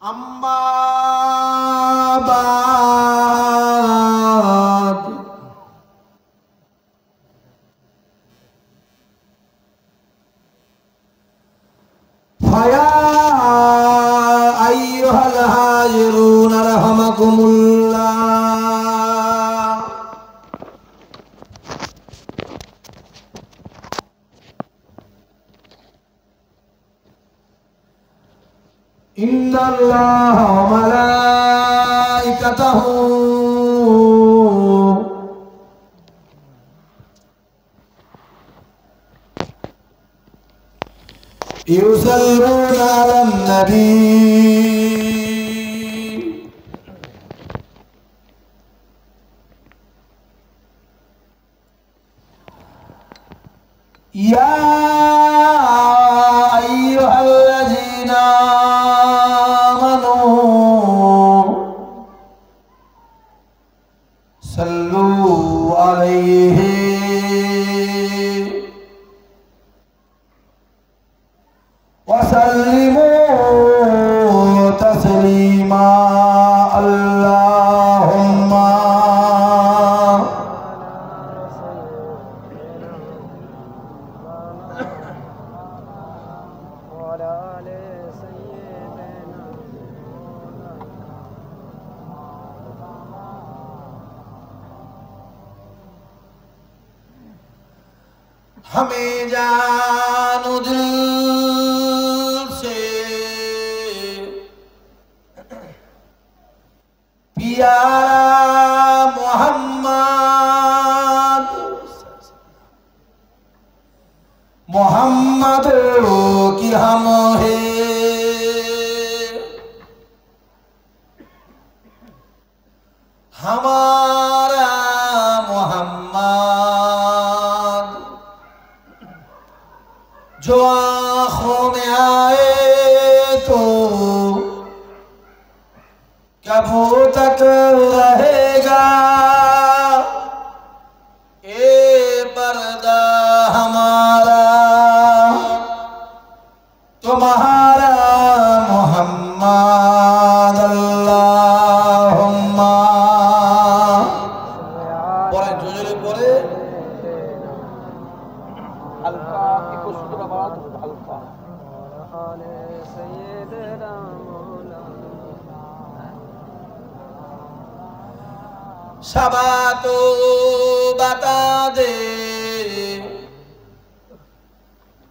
أما بعد فيا أيها الهاجرون رحمكم الله إن الله وملائكته يصلون على النبي يا أيها الذين صلوا عليه وسلموا تسليما اللهم हमें जानो दिल से प्यारा मोहम्मद मोहम्मद की हम है हमारा मोहम्मद जो आँखों में आए तो कब तक रहेगा ये पर्दा हमारा तुम्हारा मोहम्मद अल्लाहुम्मा बोले जोजोरे बोले हल्का हल्का सबा तो बता दे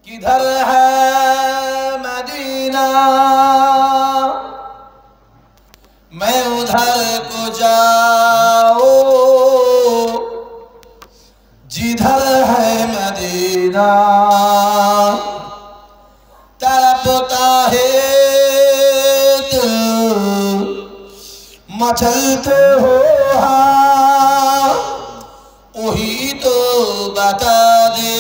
किधर है मदीना मैं उधर को जाओ जिधर है मदीना तड़पता है दिल मचलते हो वही तो बता दे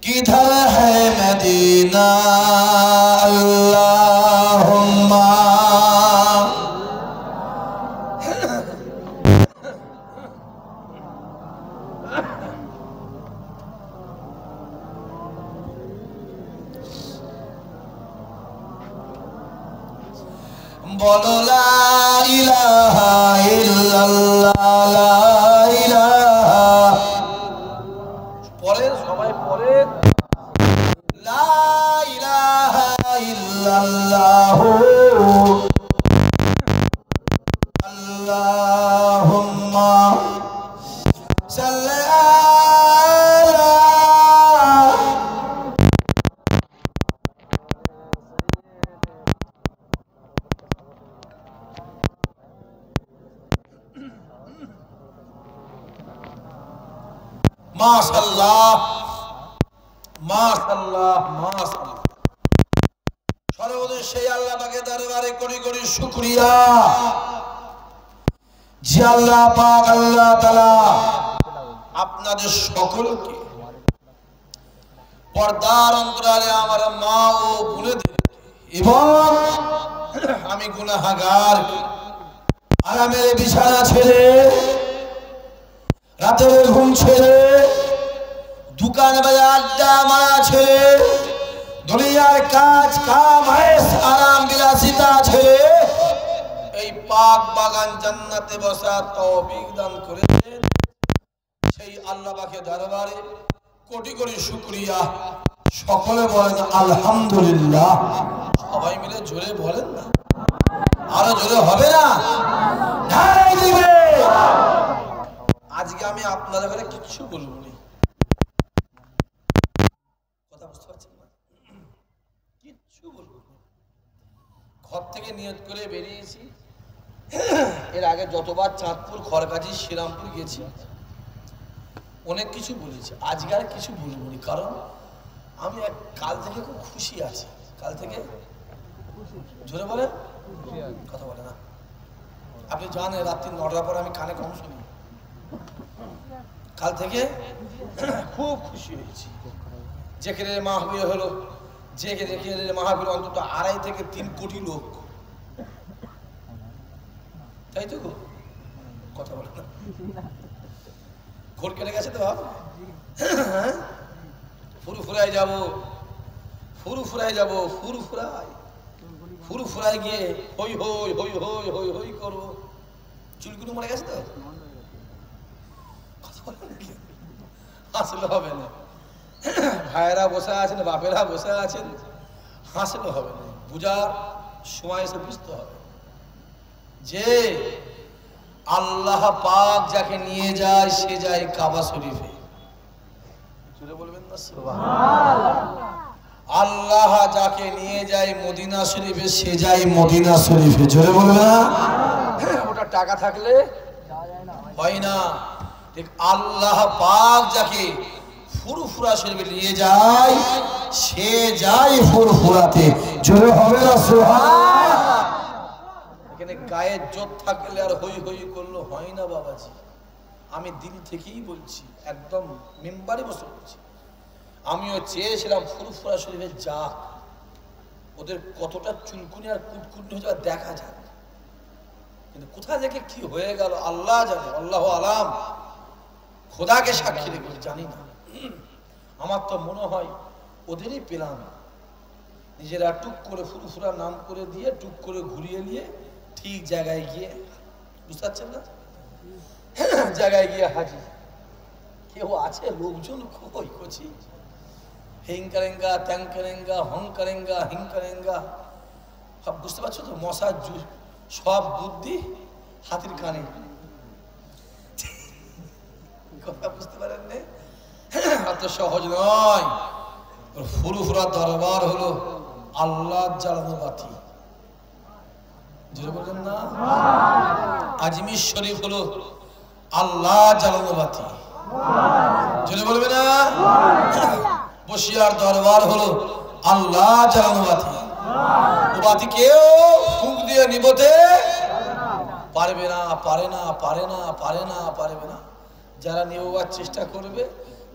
किधर है मदीना अल्लाहुम्मा बोलो ला इलाहा इल्लल्लाह ला इलाहा पढ़े सबाई पढ़े ला इलाहा इल्लल्लाह अल्लाहुम्मा सल्ली माशाल्लाह माशाल्लाह माशाल्लाह সর্বদা সেই আল্লাহ পাকের দরবারে কোটি কোটি শুকরিয়া যে আল্লাহ পাক আল্লাহ তাআলা আপনাদের সকলকে পর্দার অন্তরালে আমার মা ও বোনেদের এবং আমি গুনাহগার আরামের বিছানা ছেড়ে রাতের ঘুম ছেড়ে दुकान बाजार आड्डा मारा छेड़े দুনিয়ার কাজ কাম আয়েশ আরাম বিলাসিতা ছেড়ে এই পাক বাগান জান্নাতে বসার তৌফিক দান করেছেন সেই আল্লাহ পাকের দরবারে কোটি কোটি শুকরিয়া। সকলে বলেন আলহামদুলিল্লাহ। সবাই মিলে জোরে বলেন না, আরো জোরে হবে না? আজকে আমি আপনাদের ঘরে কিচ্ছু বলবো না, কথা বুঝতে পারছেন না? কিচ্ছু বলবো না। ঘর থেকে নিয়ত করে বেরিয়েছি, এর আগে যতবার চাঁদপুর, খড়কাজি, শ্রীরামপুর গেছি অনেক কিছু বলেছি। আজকে আর কিছু বলবো না, কারণ আমি কাল থেকে খুব খুশি আছি। কাল থেকে জোরে বলেন, কথা বলে না। আপনি জানেন রাত্রি 9টার পর আমি কানে কম শুনি। কাল থেকে খুব খুশি হয়েছি। যেখানে মাহফিল হলো, যেখানে মাহফিল অন্তত 2.5 থেকে 3 কোটি লোক, তাই তো কথা বলে না। ঘোর কেটে গেছে তো ভাব, ফুরফুরায় যাবো, ফুরফুরায় যাবো, ফুরফুরায় গিয়ে হই হই হই হই হই হই করবো। চুলগুলো মরে গেছে তো, হাসলে হবে না। ভাইয়েরা বসে আছেন, বাপেরা বসে আছেন, হাসলে হবে না। বুঝার সময় এসে বুঝতে হবে যে আল্লাহ পাক যাকে নিয়ে যায় সে যায় কাবা শরীফে। বলবেন না সুবহানাল্লাহ। আল্লাহ যাকে নিয়ে যায় মদিনা শরীফে সে যায় মদিনা শরীফে। জোরে বলবে না? ওটা টাকা থাকলে হয় না। ঠিক আল্লাহ পাক যাকে ফুরফুরা শরীফে নিয়ে যায় সে যায় ফুরফুরাতে। জোরে হবে না সুবহানাল্লাহ। এখানে গায়ে জোর থাকলে আর হই হই করলে হয় না বাবাজি। আমি দিল থেকেই বলছি, একদম মেম্বারে বসে বলছি। আমিও চেয়েছিলাম ফুরফুরা শরীফে যাক, ওদের কতটা চুলকুনি আর কুটকুটি হয়ে যাওয়া দেখা যাক, কিন্তু কোথা থেকে কি হয়ে গেল আল্লাহ জানে, আল্লাহ আলাম। খোদাকে সাক্ষী রেখে জানি না। আমার তো মনে হয় ওদেরই পেলাম, নিজেরা টুক করে ফুরফুরা নাম করে দিয়ে টুক করে ঘুরিয়ে নিয়ে ঠিক জায়গায় গিয়ে, বুঝতে পারছেন না, জায়গায় গিয়ে হাজির। কেউ আছে লোকজন কই কচি, হিং করেঙ্গা, ত্যাং করেঙ্গা, হং করেঙ্গা, হিং করেঙ্গা, সব বুঝতে পারছো তো? মশার সব বুদ্ধি হাতির কানে। কথা বুঝতে পারেন না? এত সহজ নয়। ফুরফুরা দরবার হলো আল্লাহ জ্বালানো বাতি। বলছেন না? আজমির শরীফ হলো আল্লাহ জ্বালানো বাতি। জোরে বলবে না? বসিয়ার দরবার হলো আল্লাহ জ্বালানো বাতি। ও বাতি কেউ ফুঁক দিয়ে নিবতে পারবে না, পারে না, পারে না, পারে না, পারবে না। যারা নিবার চেষ্টা করবে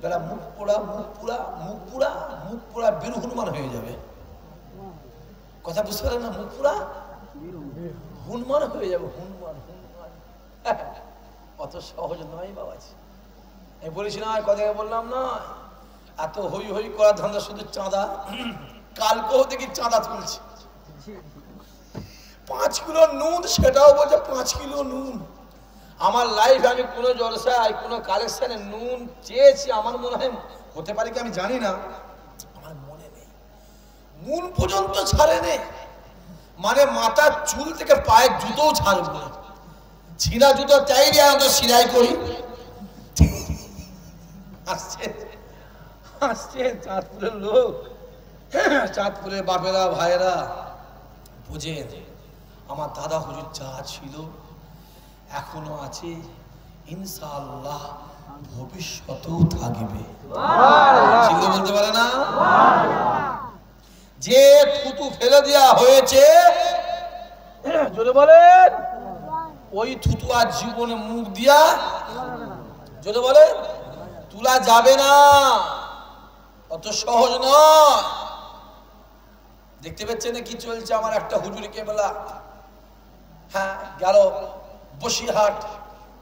তারা মুখ পোড়া, মুখ পোড়া, মুখ পোড়া, মুখ পোড়া বীর হনুমান হয়ে যাবে। কথা বুঝতে পারেন না? মুখ পোড়া হনুমান হয়ে যাবে, হনুমান, হনুমান। অত সহজ নয় বাবাজি। আমি বলেছি না, কথা বললাম না, এত হই হই করার ধান্দা শুধু চাঁদা। কালকেও দেখি চাঁদা তুলছে 5 কিলো নুন, সেটাও বলছে 5 কিলো নুন। আমার লাইফে আমি কোনো জলসায় কোনো কালেকশনে নুন চেয়েছি, আমার মনে হয় হতে পারে কি আমি জানি না, আমার মনে নেই, নুন পর্যন্ত ছাড়ে নেই। মানে মাথার চুল থেকে পায়ের জুতোও ছাড়বে না। ছিঁড়া জুতো চাইলে আমি তো সিলাই করি। আসছে আসছে চাঁদপুরের লোক, চাঁদপুরের বাপেরা ভাইয়েরা বুঝে, আমার দাদা হুজুর যা ছিল এখনো আছে, ইনশাআল্লাহ ভবিষ্যতেও থাকবে। চিন্তা বলতে পারে না? যে থুতু ফেলে দেওয়া হয়েছে, জোরে বলেন, ওই থুতু আর জীবনে মুখ দিয়া, জোরে বলেন, তুলা যাবে না। অত সহজ নয়। দেখতে পাচ্ছেন কি চলছে? আমার একটা হুজুরকে বলা, হ্যাঁ গেল বসিরহাট,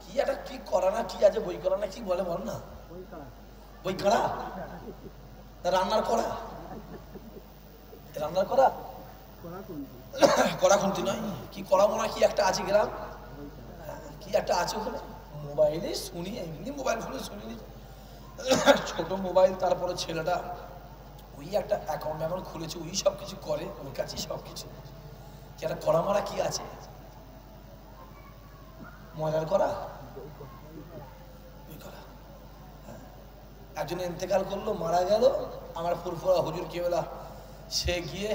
কি একটা কি করা না, কি আছে বই করা না, কি বলে বল না, বই করা রান্নার করা, রান্নার করা কড়াখুন্তি নয়, কি কড়া মোড়া কি একটা আছে গ্রাম, কি একটা আছে ওখানে। মোবাইলে শুনি, এমনি মোবাইল ফোনে শুনিনি, ছোট মোবাইল। তারপরে ছেলেটা ওই একটা অ্যাকাউন্ট খুলেছে, ওই সব কিছু করে, ওর কাছেই সব কিছু। কি একটা কড়া মারা কি আছে, মজার করা। একজন ইন্তেকাল করলো, মারা গেল, আমার ফুরফুরা হুজুর কেবলা সে গিয়ে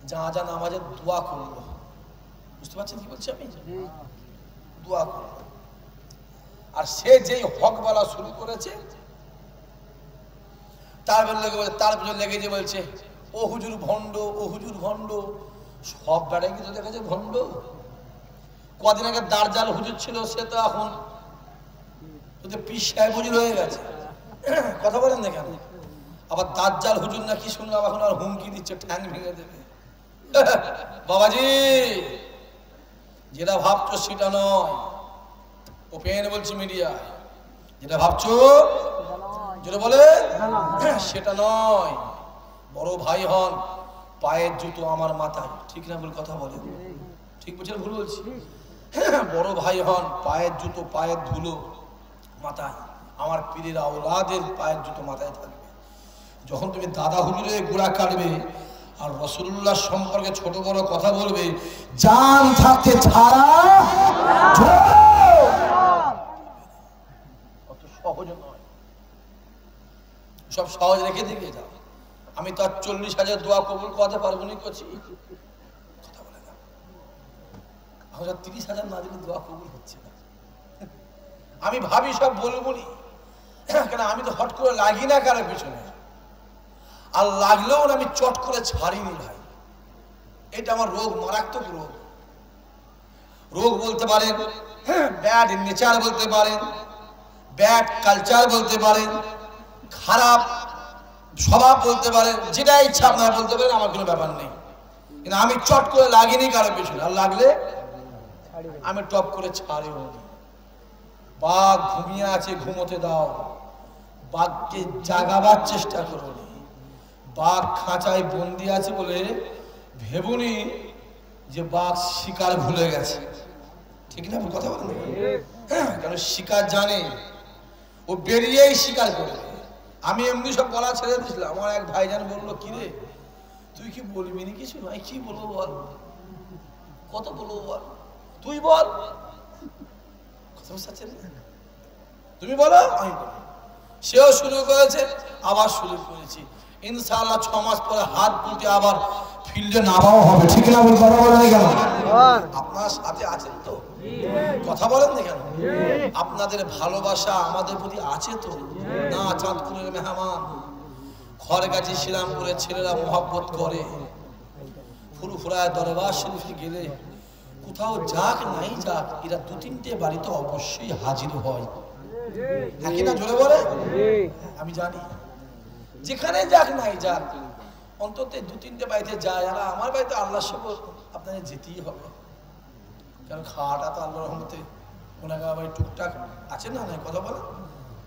জানাজা নামাজের দোয়া করলো। বুঝতে পারছেন কি বলছি আমি? দোয়া করলো। আর সে যেই হক বলা শুরু করেছে, তার পিছনে লেগে যে বলছে ও হুজুর ভণ্ড, ও হুজুর ভণ্ড। সব বেড়াই কিন্তু দেখেছে ভণ্ড। কদিন আগে দার্জাল হুজুর ছিল, সে তো এখন পীর সাহেব হুজুর হয়ে গেছে। কথা বলেন না কেন? আবার দাজ্জাল হুজুর না কি শুনলাম এখন, আর হুমকি দিচ্ছে ঠ্যাং ভেঙে দেবে। বাবাজি, যেটা ভাবছো সেটা নয়। ওপেন বলছি মিডিয়ায়, যেটা ভাবছো যেটা বলে সেটা নয়। বড় ভাই হন, পায়ের জুতো আমার মাথায়। ঠিক না ভুল কথা বলে? ঠিক বলছেন ভুল বলছি? বড় ভাই হন, পায়ের জুতো, পায়ের ধুলো মাথায়। আমার পীরের আওলাদের পায়ের জুতো মাথায় থাকবে। যখন তুমি দাদা হুজুরের গোড়া কাটবে আর রাসূলুল্লাহ সম্পর্কে ছোট বড় কথা বলবে, জান থাকতে ছাড়া অত সহজ নয়। সব সহজ রেখে দিকে যাও। আমি তো আর 40,000 দোয়া কবুল করতে পারবো না, করছি কথা বলে না। আমরা 30,000 না দিলে দোয়া কবুল হচ্ছে না। আমি ভাবি সব বলবো নি, কেন আমি তো হট করে লাগি না কারোর পিছনে। আর লাগলেও আমি চট করে ছাড়িনি ভাই। এটা আমার রোগ, মারাত্মক রোগ। রোগ বলতে পারেন, ব্যাড নেচার বলতে পারেন, ব্যাড কালচার বলতে পারেন, খারাপ স্বভাব বলতে পারেন, যেটা ইচ্ছা আপনারা বলতে পারেন, আমার কোনো ব্যাপার নেই। কিন্তু আমি চট করে লাগিনি কারোর পিছনে। আর লাগলে আমি টপ করে ছাড়িও নি। বাঘ ঘুমিয়ে আছে, ঘুমোতে দাও। বাঘকে জাগাবার চেষ্টা করো। বাঘ খাঁচায় বন্দি আছে বলে ভেবুনি যে বাঘ শিকার ভুলে গেছে। ঠিক না কথা বলেন? কারণ শিকার জানে, ও বেরিয়েই শিকার করবে। আমি এমনি সব বলা ছেড়ে দিয়েছিলাম। আমার এক ভাইজান বললো, কিরে তুই কি বলবি না কিছু? ভাই কি বলবো বল, কত বলবো বল, তুই বল। কথা বুঝতে তুমি বলো, আমি বলো। সেও শুরু করেছে, আবার শুরু করেছি। ইনশাআল্লাহ 6 মাস পরে হাত তুলতে আবার ফিল্ডে নামাও হবে। ঠিক না বল? কথা বলেন কেন? আপনার সাথে আছেন তো? কথা বলেন না কেন? আপনাদের ভালোবাসা আমাদের প্রতি আছে তো? না, চাঁদপুরের মেহমান, খড়গাছি শ্রীরামপুরের ছেলেরা মহব্বত করে। ফুরফুরায় দরবার শরীফে গেলে কোথাও যাক নাই যাক, এরা 2-3টে বাড়িতে অবশ্যই হাজির হয়। নাকি না জোরে বলে? আমি জানি যেখানে যাক নাই যাক অন্তত 2-3টে বাড়িতে যায়। আর আমার বাড়িতে আল্লাহর সবর আপনাদের যেতেই হবে, কারণ খাওয়াটা তো আল্লাহর রহমতে ওনার বাড়ি টুকটাক আছে না, নাই কথা বলে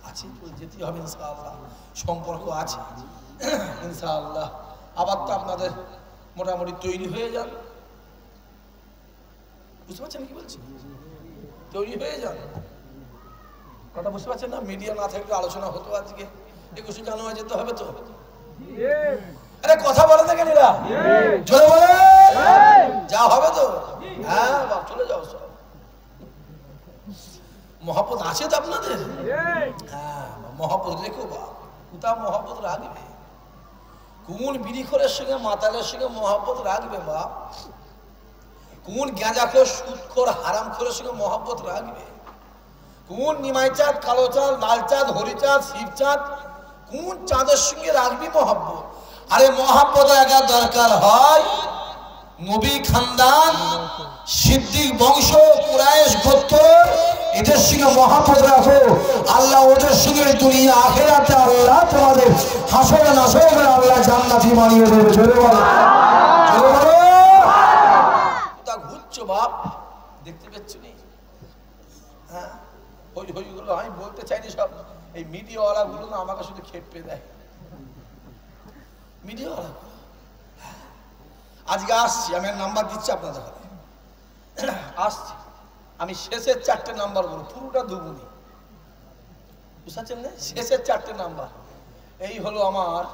আছে, যেতেই হবে ইনশাআল্লাহ। সম্পর্ক আছে ইনশাআল্লাহ। আবার তো আপনাদের মোটামুটি তৈরি হয়ে যান। বুঝতে পারছেন কি বলছি? তৈরি হয়ে যান। কথা বুঝতে পারছেন না? মিডিয়া না থাকলে আলোচনা হতো আজকে। 21 জানুয়ারি যেতে হবে তো। আরে কথা বলে না কেন এরা? জোরে বলে যা হবে তো। হ্যাঁ বাপ, চলে যাও সব। মহব্বত আছে তো আপনাদের? হ্যাঁ, মহব্বত রেখো বাপ। কোথা মহব্বত রাখবে? কোন বিড়িখোরের সঙ্গে মাতালের সঙ্গে মহব্বত রাখবে বাপ? কোন গাঁজাখোর, সুদখোর, হারামখোরের সঙ্গে মহব্বত রাখবে? কোন নিমাই চাঁদ, কালো চাঁদ, লাল চাঁদ, হরিচাঁদ, শিবচাঁদ, কোন চাঁদের সঙ্গে রাখবি মহব্বত? আরে মহব্বত একা দরকার হয় নবী খানদান, সিদ্দিক বংশ, কুরাইশ গোত্র, এদের সঙ্গে মহব্বত রাখো। আল্লাহ ওদের সঙ্গে দুনিয়া আখিরাতে আল্লাহ তোমাদের হাসরে নাসরে আল্লাহ জান্নাতি বানিয়ে দেবে। জোরে বলো, জোরে বলো। তা ঘুরছো বাপ, দেখতে পাচ্ছ নি? হ্যাঁ, ওইগুলো আমি বলতে চাইনি। সব এই মিডিয়াওয়ালা গুলো না আমাকে শুধু খেপে দেয়। মিডিয়াওয়ালা আজকে আসছি, আমি নাম্বার দিচ্ছি আপনাদের হাতে, আসছি আমি শেষের 4টে নাম্বার বলবো, পুরোটা দুগুনি, বুঝতে না? শেষের 4টে নাম্বার এই হলো আমার,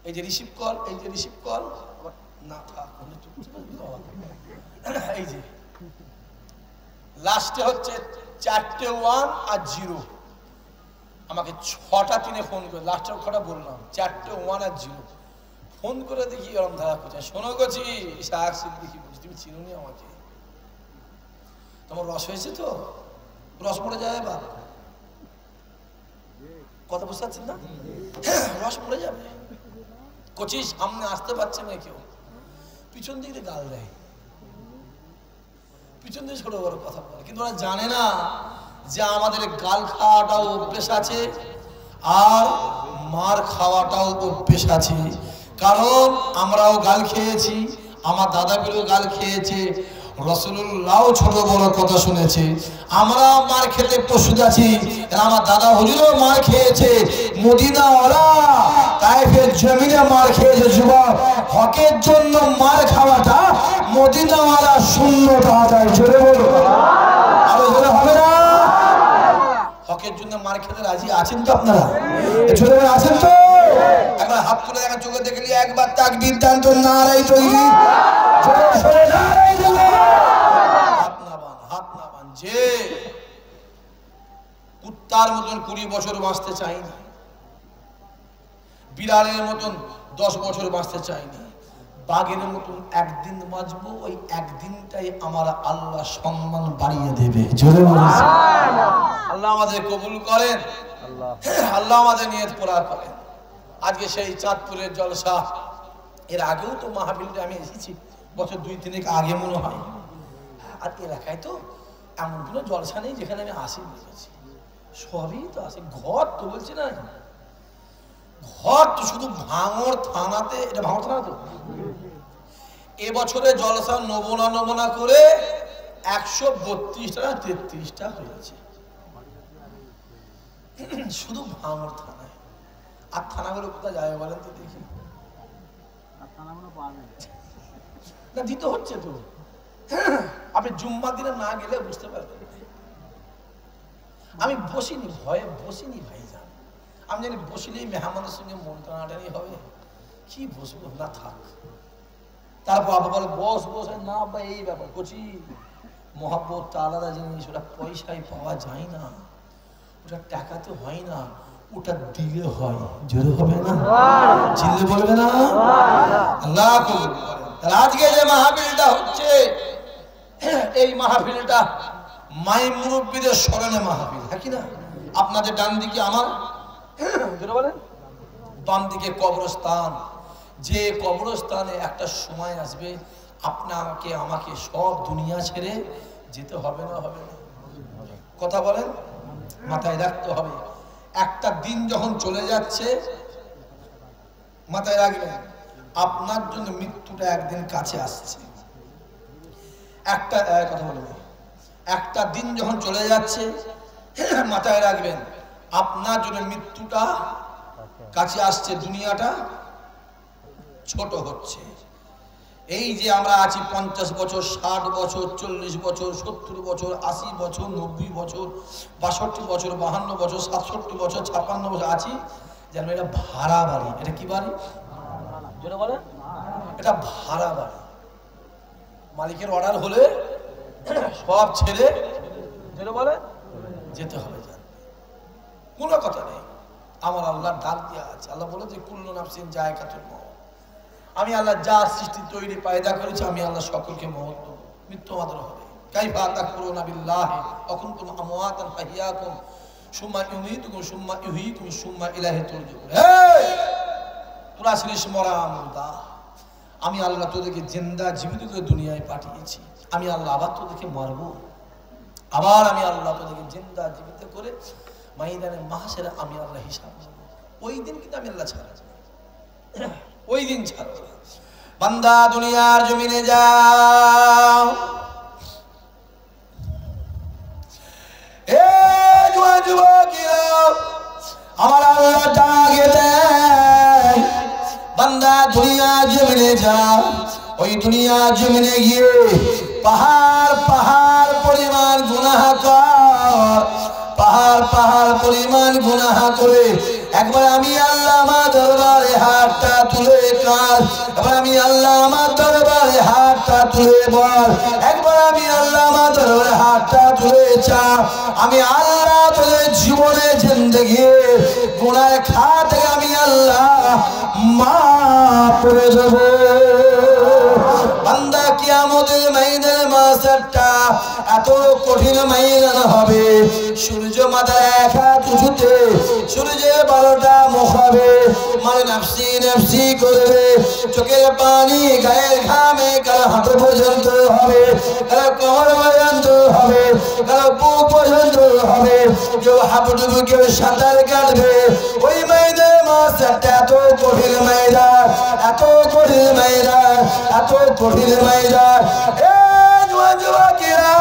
এই যে রিসিভ কল, এই যে রিসিভ কল না থাক, এই যে লাস্টে হচ্ছে 4টে 1 আর 0, আমাকে 6টা 3-এ ফোন করে, লাস্টের কটা বললাম 4টে 1 আর 0, ফোন করে দেখি এরকম ধারা কোথায়, শোনো গেছি শাহ সিদ্দিকী বলছি, তুমি চিনুনি আমাকে, তোমার রস হয়েছে তো, রস পড়ে যায় বা কথা বুঝতে পারছেন না, রস পড়ে যাবে, কচি সামনে আসতে পারছে না কেউ, পিছন দিক দিয়ে গাল দেয়, পিছন দিয়ে ছোট বড় কথা বলে, কিন্তু ওরা জানে না যে আমাদের গাল খাওয়াটাও অভ্যেস আছে আর মার খাওয়াটাও অভ্যেস আছে, কারণ আমরাও গাল খেয়েছি, আমার দাদাগুলো গাল খেয়েছে, রাসূলুল্লাহ ছোট বড় কথা শুনেছে, আমরা মার খেতে প্রস্তুত আছি, আমার দাদা হুজুরও মার খেয়েছে, মদিনাওয়ালা তায়েফের জমিনে মার খেয়েছে, যুবক হকের জন্য মার খাওয়াটা মদিনাওয়ালা শূন্যতা আদায়, জোরে বলো আরো জোরে হবে না, হকের জন্য মার খেতে রাজি আছেন তো আপনারা, জোরে বলে আছেন তো, একবার হাত তুলে দেখা, চোখে দেখলি একবার তাকবীর দান তো নারায়ে তাকবীর, জোরে জোরে নারায়ে তাকবীর, হাত না বান, যে কুত্তার মতন 20 বছর বাঁচতে চাইনি, বিড়ালের মতন 10 বছর বাঁচতে চাইনি, বাঘের মতন একদিন বাঁচবো, ওই একদিনটাই আমার আল্লাহ সম্মান বাড়িয়ে দেবে, জোরে বলেন আল্লাহ আমাদের কবুল করেন, আল্লাহ আমাদের নিয়ত পুরা করেন। আজকে সেই চাঁদপুরের জলসা, এর আগেও তো মাহফিলটা আমি এসেছি বছর 2-3 আগে মনে হয়, আর এলাকায় তো এমন কোনো জলসা নেই যেখানে আমি আসি বলেছি, সবই তো আছে, ঘর তো বলছি না, ঘর তো শুধু ভাঙড় থানাতে, এটা ভাঙড় থানা তো, এবছরে জলসা নমুনা করে 132টা 33টা হয়েছে, শুধু ভাঙড় থানায়, আর থানাগুলো কোথায় যাবে বলেন তো দেখি, না দিতে হচ্ছে তো, আপনি জুম্মার দিনে না গেলে বুঝতে পারবেন, আমি বসিনি, ভয়ে বসিনি ভাইজান, আমি জানি বসলেই মেহমানের সঙ্গে মন টানাটানি হবে, কি বসবো না থাক, তারপর আবার বলে বস বস, না বা এই ব্যাপার কচি, মহাব্বতটা আলাদা জিনিস, ওটা পয়সায় পাওয়া যায় না, ওটা টাকাতে হয় না, ওটা দিলে হয়, জোরে হবে না, চিল্লে বলবে না, আল্লাহ কবুল করেন। তাহলে আজকে যে মাহফিলটা হচ্ছে, এই মাহফিলটা মাই মুরব্বীদের স্মরণে মাহফিল, হ্যাঁ কি না? আপনাদের ডান দিকে আমার, জোরে বলেন, বাম দিকে কবরস্থান, যে কবরস্থানে একটা সময় আসবে আপনাকে আমাকে সব দুনিয়া ছেড়ে যেতে হবে না, হবে না, কথা বলেন, মাথায় রাখতে হবে, একটা দিন যখন চলে যাচ্ছে মাথায় রাখবেন, আপনার জন্য মৃত্যুটা একদিন কাছে আসছে, একটা কথা বলবেন, একটা দিন যখন চলে যাচ্ছে মাথায় রাখবেন, আপনার জন্য মৃত্যুটা কাছে আসছে, দুনিয়াটা ছোট হচ্ছে। এই যে আমরা আছি 50 বছর, 60 বছর, 40 বছর, 70 বছর, 80 বছর, 90 বছর, 62 বছর, 52 বছর, 67 বছর, 56 বছর আছি, যেন এটা ভাড়া বাড়ি, এটা কি বাড়ি যেটা বলে, এটা ভাড়া বাড়ি, মালিকের অর্ডার হলে সব ছেড়ে যেটা বলে যেতে হবে, জান কোনো কথা নেই, আমার আল্লাহর ডাক দেওয়া আছে, আল্লাহ বলে যে কুল্লু নাফসিন যায়কাতুল মউত, আমি আল্লাহ যা সৃষ্টি তৈরি পায়দা করেছি, আমি আল্লাহ সকলকে মওত দেব, মৃত্যু আমাদের হবে, কাইফা তাকফুরুনা বিল্লাহি ওয়া কুনতুম আমওয়াতান ফাহিয়াকুম সুম্মা ইউমীতুকুম সুম্মা ইউহয়িকুম সুম্মা ইলাইহি তুরজাউন, তোরা ছিলিস মরা মুর্দা, আমি আল্লাহ তোদেরকে জিন্দা জীবিত করে দুনিয়ায় পাঠিয়েছি, আমি আল্লাহ আবার তোদেরকে মারবো, আবার আমি আল্লাহ তোদেরকে জিন্দা জীবিত করে ময়দানে মাহশারে আমি আল্লাহ হিসাব নেব, ওই দিন কিন্তু আমি আল্লাহ ছাড়া, ওই দিন ছাড়া, বান্দা দুনিয়ার জমিনে যাও, আমার আল্লাহ ডাকে দেয়, বান্দা দুনিয়ার জমিনে যা, ওই দুনিয়া জমিনে গিয়ে পাহাড় পাহাড় পরিমাণ গুনাহ কর, পাহাড় পাহাড় পরিমাণ গুনাহ করে একবার আমি আল্লাহ আমার দরবারে হাতটা তুলে কাঁদ, একবার আমি আল্লাহ আমার দরবারে হাতটা তুলে বল, একবার আমি আল্লাহ আমার দরবারে হাতটা তুলে চা, আমি আল্লাহ তোদের জীবনে জিন্দেগি গুনাহ খাত থেকে আমি আল্লাহ মাফ করে দেব। বান্দা কিয়ামতের ময়দানে মাসটা এত কঠিন ময়দান হবে, সূর্য মাথায় এক হাত উঁচুতে, সূর্যের 12টা মুখ হবে, মানে নাফসি নাফসি করবে, চোখের পানি গায়ের ঘামে কারো হাঁটু পর্যন্ত হবে, কারো কোমর পর্যন্ত হবে, কারো বুক পর্যন্ত হবে, কেউ হাঁটুডুবু কেউ সাঁতার কাটবে। ওই ময়দানে মাসটা এত কঠিন ময়দান, এত কঠিন ময়দান, এত কঠিন ময়দান। যুবকেরা,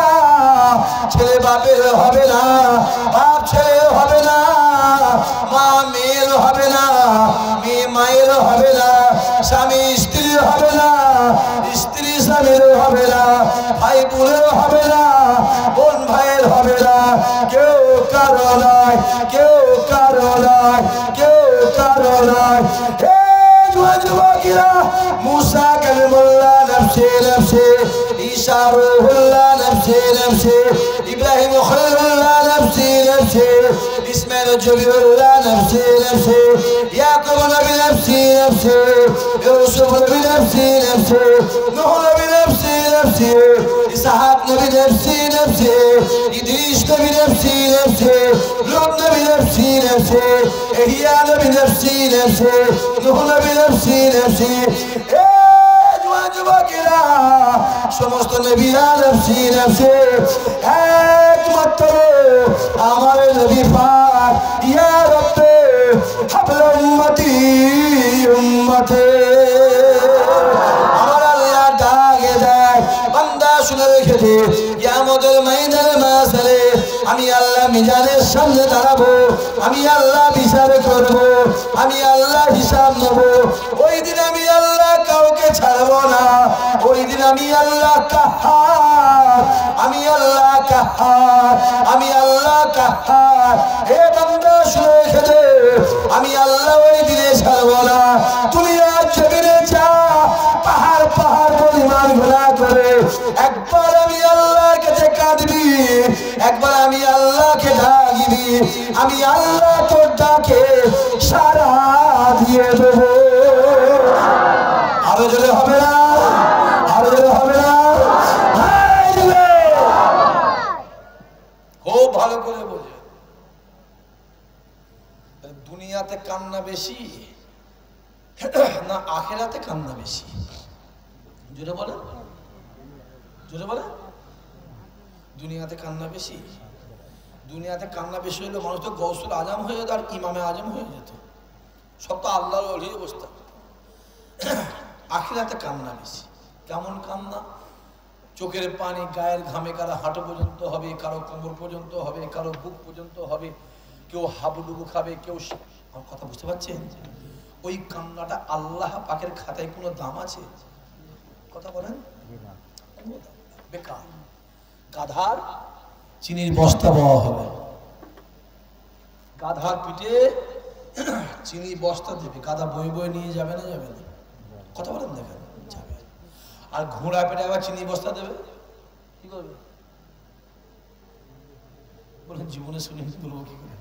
ছেলে বাপের হবে না, বাপ ছেলে হবে না, মা মেয়ের হবে না, মেয়ে মায়ের হবে না, স্বামী স্ত্রীর হবে না, স্ত্রী স্বামীর হবে না, ভাই বোনের হবে না, বোন ভাইয়ের হবে না, কেউ কারো নয়, কেউ কারো নয়, কেউ কারো নয়। যুবকেরা, মুসা কালিমুল্লাহ নফসে নফসে, ঈসা রূহুল্লাহ নফসে নফসে, ইব্রাহিম খলিলুল্লাহ নফসে নফসে, ইসমাইল জবিউল্লাহ নফসে নফসে, ইয়াকুব নবী নফসে নফসে, ইউসুফ নবী নফসে নফসে, নূহ নবী নফসে নফসে, ইসহাক নবী নফসে নফসে, ইদ্রিস নবী নফসে নফসে, লূত নবী নফসে নফসে, ইহইয়া নবী নফসে নফসে, নূহ নবী নফসে নফসে। যুবকেরা, সমস্ত নবীরা নফসি নফসি, একমাত্র আমার নবী পাক ইয়া রব্বে হাবল উম্মতি উম্মতে, আমার আল্লাহ ডাকে দেয়, বান্দা শুনে রেখে দে, কিয়ামতের ময়দানে মাসরে আমি আল্লাহ মিজানের সামনে দাঁড়াবো, আমি আল্লাহ বিচার করব, আমি আল্লাহ হিসাব নেব। ওই দিন আমি আল্লাহ কাউকে ছাড়বো না, ওই দিন আমি আল্লাহ কাহার, আমি আল্লাহ কাহার, আমি আল্লাহ কাহার। হে বান্দা শুনে রেখে দে, আমি আল্লাহ ওই দিনে ছাড়বো না। তুমি আজ জমিনে যা, পাহাড় পাহাড় পরিমাণ গুনাহ করে একবার আমি আল্লাহর কাছে কাঁদবি, একবার আমি আল্লাহকে ডাকবি, আমি আল্লাহ তোর ডাকে সাড়া দিয়ে দেব। আরো জোরে হবে না, আরো জোরে হবে না। খুব ভালো করে বোঝে, দুনিয়াতে কান্না বেশি না আখিরাতে কান্না বেশি? জোরে বলে, জোরে বলে। দুনিয়াতে কান্না বেশি, দুনিয়াতে কান্না বেশি হলে মানুষ তো গৌসুল আজম হয়ে যেত আর ইমামে আজম হয়ে যেত, সব তো আল্লাহর ওলি অবস্থা। আখিরাতে কান্না বেশি। কেমন কান্না? চোখের পানি গায়ের ঘামে কারো হাঁটু পর্যন্ত হবে, কারো কোমর পর্যন্ত হবে, কারো বুক পর্যন্ত হবে, কেউ হাবুডুবু খাবে, কেউ। আমার কথা বুঝতে পারছেন? ওই কান্নাটা আল্লাহ পাকের খাতায় কোনো দাম আছে? কথা বলেন, বেকার। গাধার চিনির বস্তা পাওয়া হবে, গাধার পিঠে চিনি বস্তা দেবে, গাধা বই বই নিয়ে যাবে না? যাবে না? কথা বলেন, দেখেন, যাবে। আর ঘোড়া পেটে আবার চিনি বস্তা দেবে, কি করবে? বলেন, জীবনে শুনে বলবো কি করে?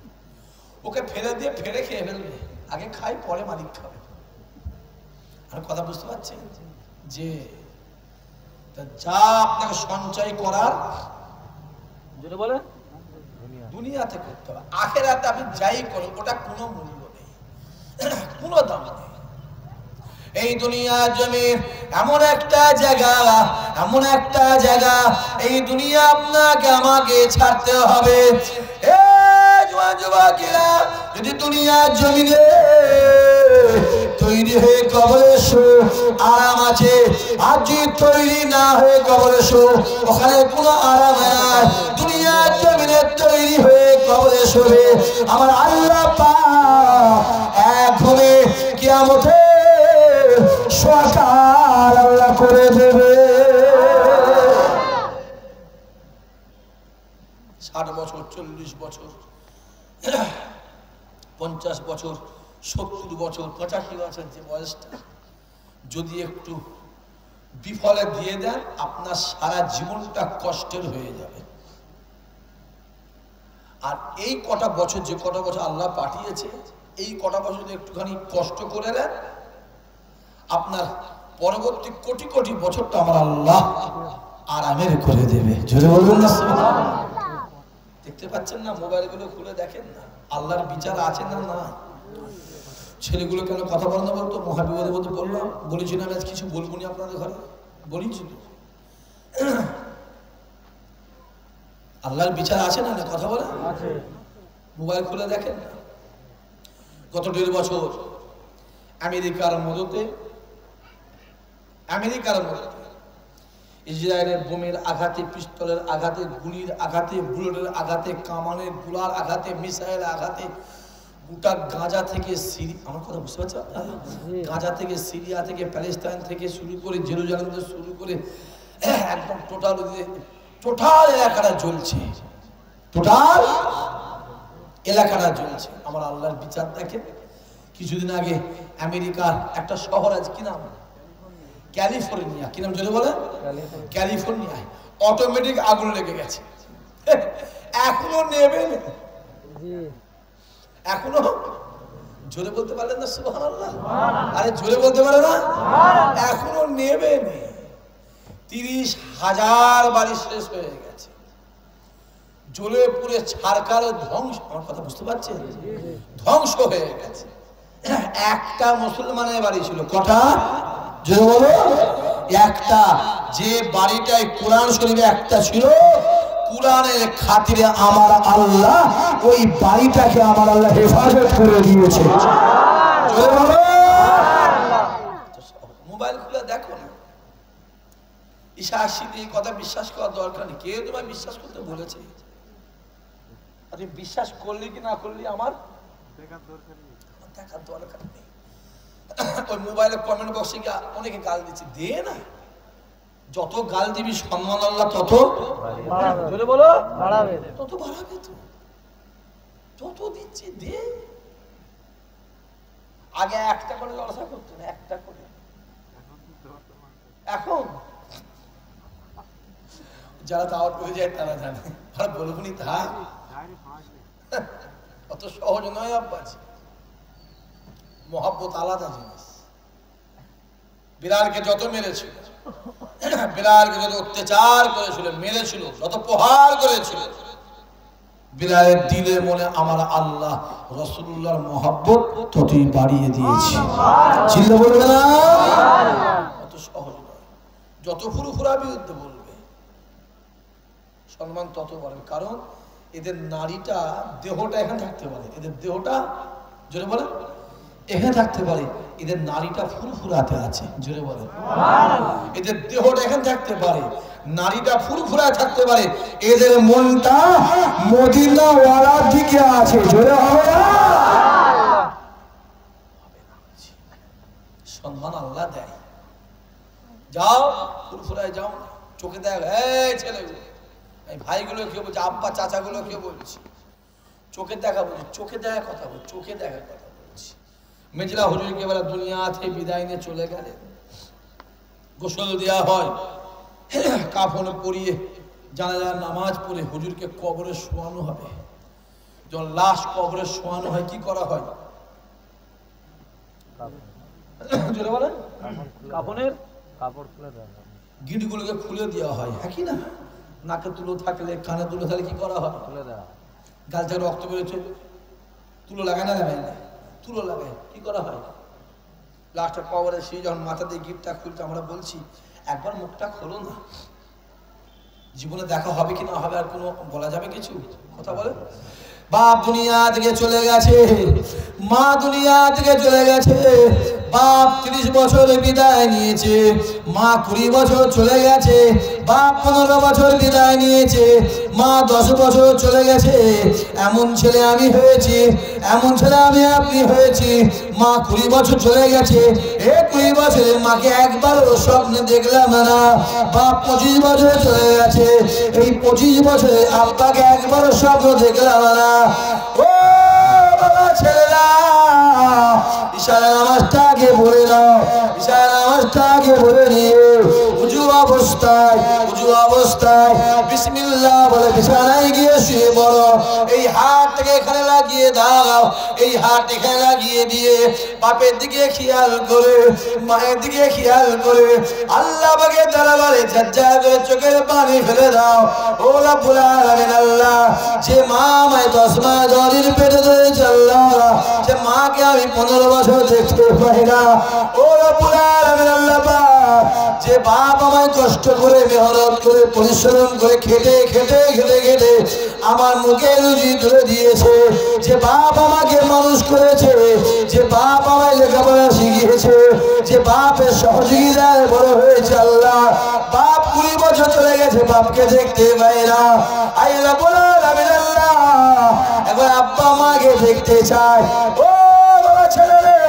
ওকে ফেলে দিয়ে ফেরে খেয়ে ফেলবে, আগে খাই পরে মালিক খাবে। আর কথা বুঝতে পারছেন? যে যা আপনাকে সঞ্চয় করার, যেটা বলে দুনিয়াতে করতে হবে, আখেরাতে আপনি যাই করেন ওটা কোনো মূল্য নেই, কোনো দাম নেই। এই দুনিয়া জমির এমন একটা জায়গা, এমন একটা জায়গা, এই দুনিয়া আপনাকে আমাকে ছাড়তে হবে। যুবকেরা, যদি দুনিয়া জমিনে তৈরি হয়ে কবরে শো আরাম আছে, আর যদি তৈরি না হয়ে কবরে শো ওখানে কোনো আরাম নাই। দুনিয়া জমিনে তৈরি হয়ে কবরে শোবে আমার আল্লাহ পাক এক ঘুমে কিয়ামতে সকাল 40 বছর, 50 বছর, 70 বছর, 85 বছর, যে বয়সটা যদি একটু বিফলে দিয়ে দেন, আপনার সারা জীবনটা কষ্টের হয়ে যাবে। আর এই কটা বছর, যে কটা বছর আল্লাহ পাঠিয়েছে, এই কটা বছর যদি একটুখানি কষ্ট করে দেন, আপনার পরবর্তী কোটি কোটি বছরটা আমার আল্লাহ আরামের করে দেবে। জোরে বলুন না সুবহানাল্লাহ। দেখতে পাচ্ছেন না, মোবাইলগুলো খুলে দেখেন না, আল্লাহর বিচার আছে না? না। ছেলেগুলো কেন কথা বলে না বলতো? মহাবিপদের মধ্যে বললাম, বলেছিলাম আজ কিছু বলবো না আপনাদের ঘরে, বলেছি তো। আল্লাহর বিচার আছে না? কথা বলে মোবাইল খুলে দেখেন না। গত 1.5 বছর আমেরিকার মদতে ইসরায়েলের বোমের আঘাতে, পিস্তলের আঘাতে, গুলির আঘাতে, বুলেটের আঘাতে, কামানের গুলার আঘাতে, মিসাইলের আঘাতে গোটা গাজা থেকে আমার কথা বুঝতে পারছো? গাজা থেকে, সিরিয়া থেকে, প্যালেস্টাইন থেকে শুরু করে, জেরুজালেম থেকে শুরু করে একদম টোটাল এলাকাটা জ্বলছে। টোটাল এলাকাটা জ্বলছে। আমার আল্লাহর বিচার দেখেন। কিছুদিন আগে আমেরিকার একটা শহর আছে, কি নাম? ক্যালিফোর্নিয়া। কি নাম জোরে বলে? ক্যালিফোর্নিয়ায় অটোমেটিক আগুন লেগে গেছে। এখনো নেবে না, এখনো। জোরে বলতে পারলেন না সুবহানাল্লাহ? আরে জোরে বলতে পারে না? এখনো নেবে না। 30,000 বাড়ি শেষ হয়ে গেছে, জ্বলে পুড়ে ছারকার ধ্বংস। আমার কথা বুঝতে পারছেন? ধ্বংস হয়ে গেছে। একটা মুসলমানের বাড়ি ছিল। কটা? জোরে বলো। একটা। যে বাড়িটায় কোরআন শরীফে একটা ছিল, কোরআনের খাতিরে আমার আল্লাহ ওই বাড়িটাকে আমার আল্লাহ হেফাজত করে দিয়েছে। জোরে বলো। মোবাইল খুলে দেখো না, ঈশা আসিতে এই কথা বিশ্বাস করার দরকার নেই। কেউ তোমায় বিশ্বাস করতে বলেছে? আরে বিশ্বাস করলি কি না করলি আমার দেখার দরকার নেই। ওই মোবাইলের কমেন্ট বক্সে গিয়ে অনেকে গাল দিচ্ছে, দে না। যত গাল দিবি সম্মান আল্লাহ তত বাড়াবে, তত বাড়াবে। তো তত দিচ্ছে, দে। আগে একটা করে লড়াচা করতো না, একটা করে। এখন যারা দাওয়াত করে যায় তারা জানে, আর বলবো নি তা অত সহজ নয় আব্বাস। মহব্বত আলাদা জিনিস। বিলালকে যত মেরেছিল, বিলালকে যত অত্যাচার করেছিল, মেরেছিল, যত প্রহার করেছিল, বিলালের দিলে মনে আমার আল্লাহ রাসূলুল্লাহর মহব্বত ততই বাড়িয়ে দিয়েছে। চিল্লা বলবে না? অত সহজ নয়। যত ফুরফুরা বিরুদ্ধে বলবে সম্মান তত বাড়বে। কারণ এদের নারীটা, দেহটা এখানে থাকতে পারে, এদের দেহটা জোরে বলে এখানে থাকতে পারে, এদের নারীটা ফুরফুরাতে আছে। জোরে বলে। এদের দেহটা এখানে থাকতে পারে, নারীটা ফুরফুরা থাকতে পারে, এদের মনটা মদিনা ওয়ালার দিকে আছে। জোরে হবে না? সম্মান আল্লাহ দেয়। যাও ফুরফুরায় যাও, চোখে দেখ। এই ছেলেগুলো, এই ভাইগুলো কেউ বলছে, আব্বা চাচাগুলো কেউ বলছে, চোখে দেখা বলছে, চোখে দেখা কথা বলছে, চোখে দেখা কথা বলছি। মেজলা হুজুরকে এবার দুনিয়া থেকে বিদায় নিয়ে চলে গেলেন। গোসল দেওয়া হয়, কাফন পরিয়ে জানাজার নামাজ পড়ে হুজুরকে কবরে শোয়ানো হবে। যখন লাশ কবরে শোয়ানো হয়, কি করা হয়? জোরে বলেন। কাফনের কাপড় খুলে দেওয়া হয়, গিঁটগুলোকে খুলে দেওয়া হয়। হ্যাঁ কি না? নাকে তুলো থাকলে, কানে তুলো থাকলে কি করা হয়? খুলে দেওয়া। গাল থেকে রক্ত বেরোচ্ছে, তুলো লাগায় না? লাগায় না। তুলো লাগায়, কি করা হয়? লাস্টে কবরে সেই যখন মাথা দিয়ে গিটটা খুলতে, আমরা বলছি একবার মুখটা খোলো না, জীবনে দেখা হবে কি না হবে আর কোনো বলা যাবে কিছু? কথা বলে। বাপ দুনিয়া থেকে চলে গেছে, মা দুনিয়া থেকে চলে গেছে, বাপ 30 বছর বিদায় নিয়েছে, মা 20 বছর চলে গেছে, বাপ 15 বছর বিদায় নিয়েছে, মা 10 বছর চলে গেছে। এমন ছেলে আমি হয়েছি, এমন ছেলে আমি আপনি হয়েছি। মা 20 বছর চলে গেছে, এই 20 বছরে মাকে একবারও স্বপ্নে দেখলাম না। বাপ 25 বছর চলে গেছে, এই 25 বছরে আব্বাকে একবারও স্বপ্ন দেখলাম না। ও বাবা ছেলেরা, ইশারা নামাজটাকে পড়ে নাও, ইশারা নামাজটাকে পড়ে নিয়ে উজু অবস্থায় বিসমিল্লাহ বলে বিছানায় গিয়ে শুয়ে পড়ো। এই হাতটাকে এখানে লাগিয়ে দাও, এই হাত এখানে লাগিয়ে দিয়ে বাপের দিকে খেয়াল করে, মায়ের দিকে খেয়াল করে আল্লাহ পাকের দরবারে ঝরঝর করে চোখের পানি ফেলে দাও। ও রব্বুল আলামিন, আল্লাহ যে মা আমায় 10 মাস 10 দিন পেটে ধরেছে, আল্লাহ যে মাকে আমি 15 বছর দেখতে পাই না। ও রব্বুল আলামিন, আল্লাহ পাক যে বাপ আমায় কষ্ট করে মেহনত করে পরিশ্রম করে খেটে খেটে খেটে খেটে আমার মুখে রুজি তুলে দিয়েছে, যে বাপ আমাকে মানুষ করেছে, যে বাপ আমায় লেখাপড়া শিখিয়েছে, যে বাপের সহযোগিতায় বড় হয়েছে, আল্লাহ বাপ 20 বছর চলে গেছে, বাপকে দেখতে পাই না। আল্লাহ বলো আল্লাহ এখন আব্বা মাকে দেখতে চায়। ও বাবা ছেলে রে,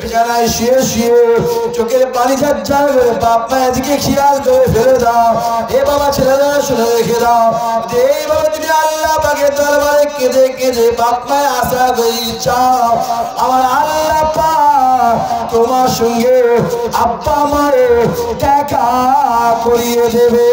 বিছানায় শুয়ে শুয়ে চোখের পানি ঝরঝর করে বাপ মায়ের দিকে খেয়াল করে ফেলে দাও। এ বাবা ছেলেরা শুনে রেখে দাও যে এইভাবে তুমি আল্লাহ পাকের দরবারে কেঁদে কেঁদে বাপ মায়ের আশা করি চাও, আমার আল্লাহ পাক তোমার সঙ্গে আব্বা মায়ের দেখা করিয়ে দেবে।